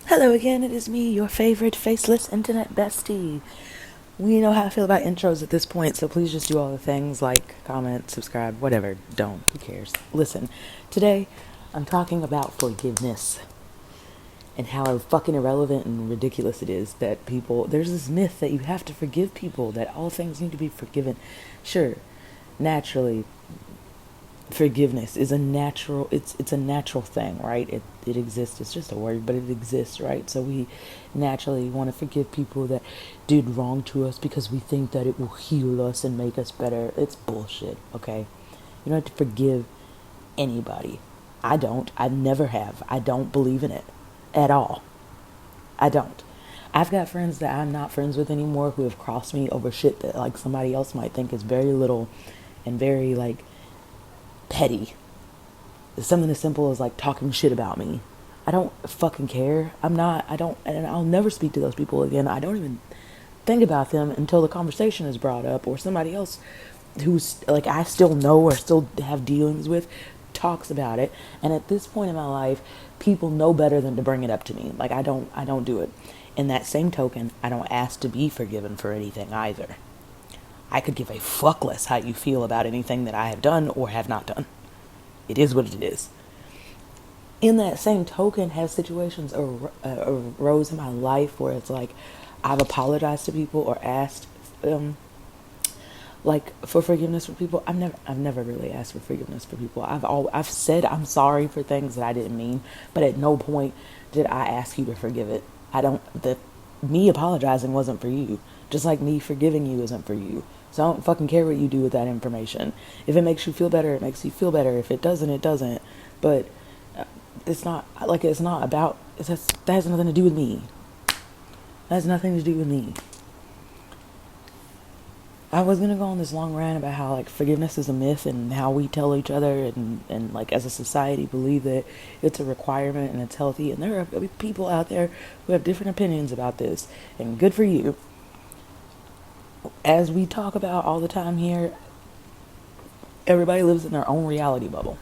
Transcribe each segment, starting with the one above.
Hello again, it is me, your favorite faceless internet bestie. We know how I feel about intros at this point, so please just do all the things like comment, subscribe, whatever. Don't. Who cares? Listen, today I'm talking about forgiveness and how fucking irrelevant and ridiculous it is that there's this myth that you have to forgive people, that all things need to be forgiven. Sure, naturally, forgiveness is it's a natural thing, right? It exists. It's just a word, but it exists, right? So we naturally want to forgive people that did wrong to us because we think that it will heal us and make us better. It's bullshit. Okay, you don't have to forgive anybody. I never have. I don't believe in it at all. I don't. I've got friends that I'm not friends with anymore who have crossed me over shit that like somebody else might think is very little and very like petty. Something as simple as like talking shit about me. I don't fucking care. I don't, and I'll never speak to those people again. I don't even think about them until the conversation is brought up or somebody else who's like I still know or still have dealings with talks about it. And at this point in my life, people know better than to bring it up to me. Like I don't do it. In that same token, I don't ask to be forgiven for anything either. I could give a fuck less how you feel about anything that I have done or have not done. It is what it is. In that same token, have situations arose in my life where it's like I've apologized to people or asked like for forgiveness for people. I've never really asked for forgiveness for people. I've said I'm sorry for things that I didn't mean, but at no point did I ask you to forgive it. I don't that Me apologizing wasn't for you, just like me forgiving you isn't for you. So I don't fucking care what you do with that information. If it makes you feel better, it makes you feel better. If it doesn't, it doesn't. But it's not about that has nothing to do with me. That has nothing to do with me. I was gonna go on this long rant about how like forgiveness is a myth and how we tell each other and like as a society believe that it's a requirement and it's healthy, and there are people out there who have different opinions about this, and good for you. As we talk about all the time here, everybody lives in their own reality bubble,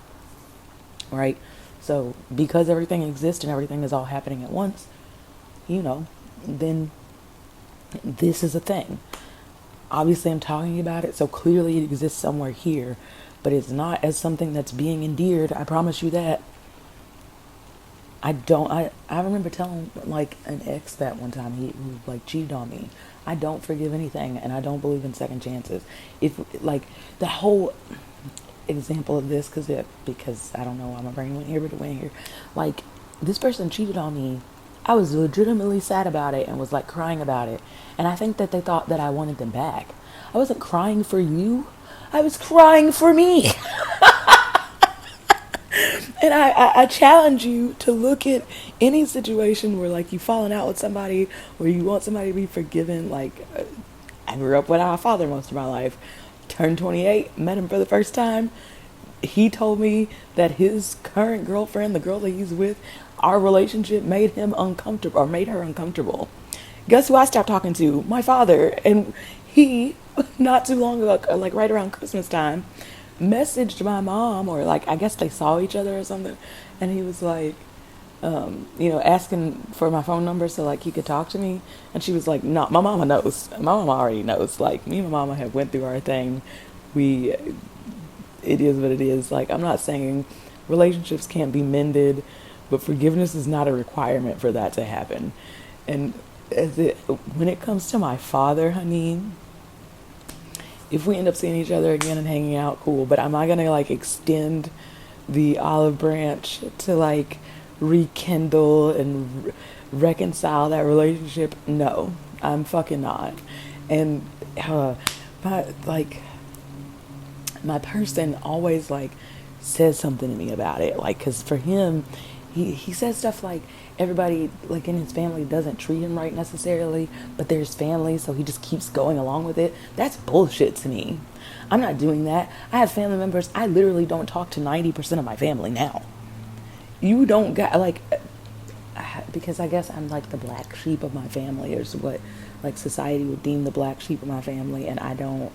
right? So because everything exists and everything is all happening at once, you know, then this is a thing. Obviously I'm talking about it, so clearly it exists somewhere here, but it's not as something that's being endeared. I promise you that. I remember telling like an ex that one time who like cheated on me. I don't forgive anything and I don't believe in second chances. If like the whole example of this, because I don't know why I'm bringing it here, but it went here. Like this person cheated on me. I was legitimately sad about it and was like crying about it. And I think that they thought that I wanted them back. I wasn't crying for you. I was crying for me. And I challenge you to look at any situation where like you've fallen out with somebody or you want somebody to be forgiven. Like I grew up without a father most of my life. Turned 28, met him for the first time. He told me that his current girlfriend, the girl that he's with, our relationship made him uncomfortable or made her uncomfortable. Guess who I stopped talking to? My father. And he, not too long ago, like right around Christmas time, messaged my mom, or like I guess they saw each other or something, and he was like, asking for my phone number so like he could talk to me. And she was like, "No, my mama knows. My mama already knows. Like me and my mama have went through our thing. We, it is what it is. Like I'm not saying relationships can't be mended, but forgiveness is not a requirement for that to happen." And when it comes to my father, honey, if we end up seeing each other again and hanging out, cool. But am I gonna like extend the olive branch to like rekindle and reconcile that relationship? No, I'm fucking not. And my like my person always like says something to me about it, like because for him he says stuff like everybody like in his family doesn't treat him right necessarily, but there's family, so he just keeps going along with it. That's bullshit to me. I'm not doing that. I have family members. I literally don't talk to 90% of my family now. You don't got like because I guess I'm like the black sheep of my family, or what like society would deem the black sheep of my family, and I don't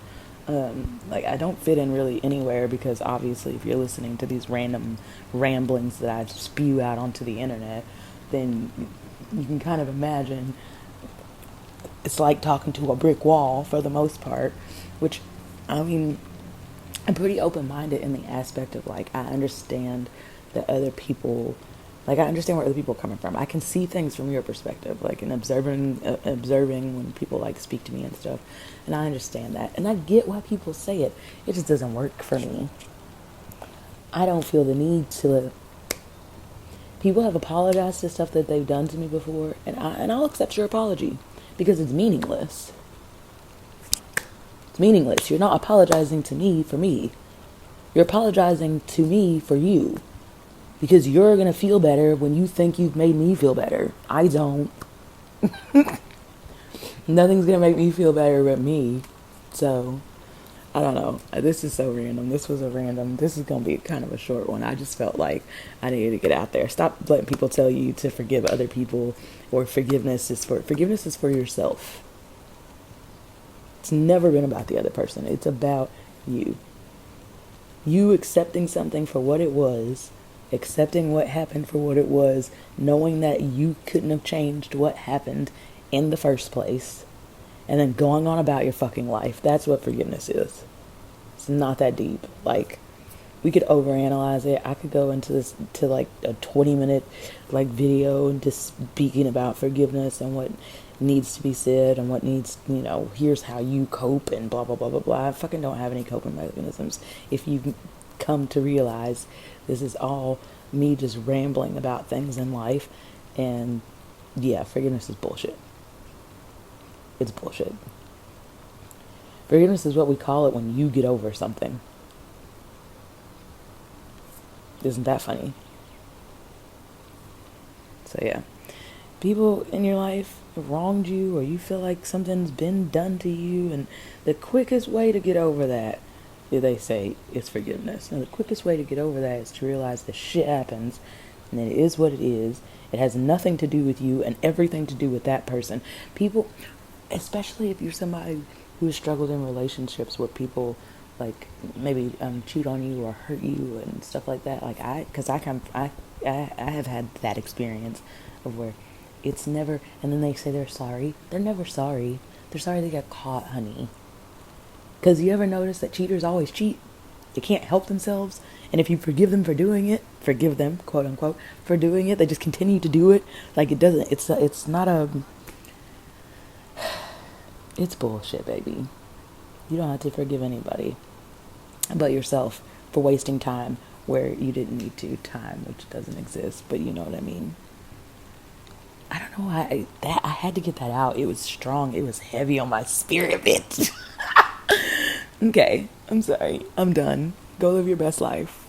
I don't fit in really anywhere, because obviously if you're listening to these random ramblings that I spew out onto the internet, then you can kind of imagine it's like talking to a brick wall for the most part, which, I mean, I'm pretty open minded in the aspect of like, I understand that other people, like, I understand where other people are coming from. I can see things from your perspective, like, in observing when people like speak to me and stuff. And I understand that. And I get why people say it. It just doesn't work for me. I don't feel the need to. People have apologized to stuff that they've done to me before, and I'll accept your apology because it's meaningless. It's meaningless. You're not apologizing to me for me. You're apologizing to me for you. Because you're going to feel better when you think you've made me feel better. I don't. Nothing's going to make me feel better but me. So, I don't know. This is so random. This is going to be kind of a short one. I just felt like I needed to get out there. Stop letting people tell you to forgive other people, or forgiveness is for yourself. It's never been about the other person. It's about you. You accepting something for what it was, accepting what happened for what it was, knowing that you couldn't have changed what happened in the first place, and then going on about your fucking life. That's what forgiveness is. It's not that deep. Like, we could overanalyze it. I could go into this to like a 20-minute like video and just speaking about forgiveness and what needs to be said and what needs, here's how you cope and blah blah blah blah blah. I fucking don't have any coping mechanisms. If you come to realize this is all me just rambling about things in life, and yeah, forgiveness is bullshit. It's bullshit. Forgiveness is what we call it when you get over something. Isn't that funny? So yeah, people in your life have wronged you, or you feel like something's been done to you, and the quickest way to get over that, they say, is forgiveness. And the quickest way to get over that is to realize that shit happens, and it is what it is. It has nothing to do with you and everything to do with that person. People, especially if you're somebody who has struggled in relationships where people like maybe cheat on you or hurt you and stuff like that. Like I have had that experience of where it's never, and then they say they're sorry. They're never sorry. They're sorry they got caught, honey. Because you ever notice that cheaters always cheat? They can't help themselves. And if you forgive them for doing it, forgive them, quote unquote, for doing it, they just continue to do it. Like, it's not a, it's bullshit, baby. You don't have to forgive anybody but yourself for wasting time where you didn't need to. Time, which doesn't exist, but you know what I mean. I don't know why I had to get that out. It was strong. It was heavy on my spirit, bitch. Okay, I'm sorry. I'm done. Go live your best life.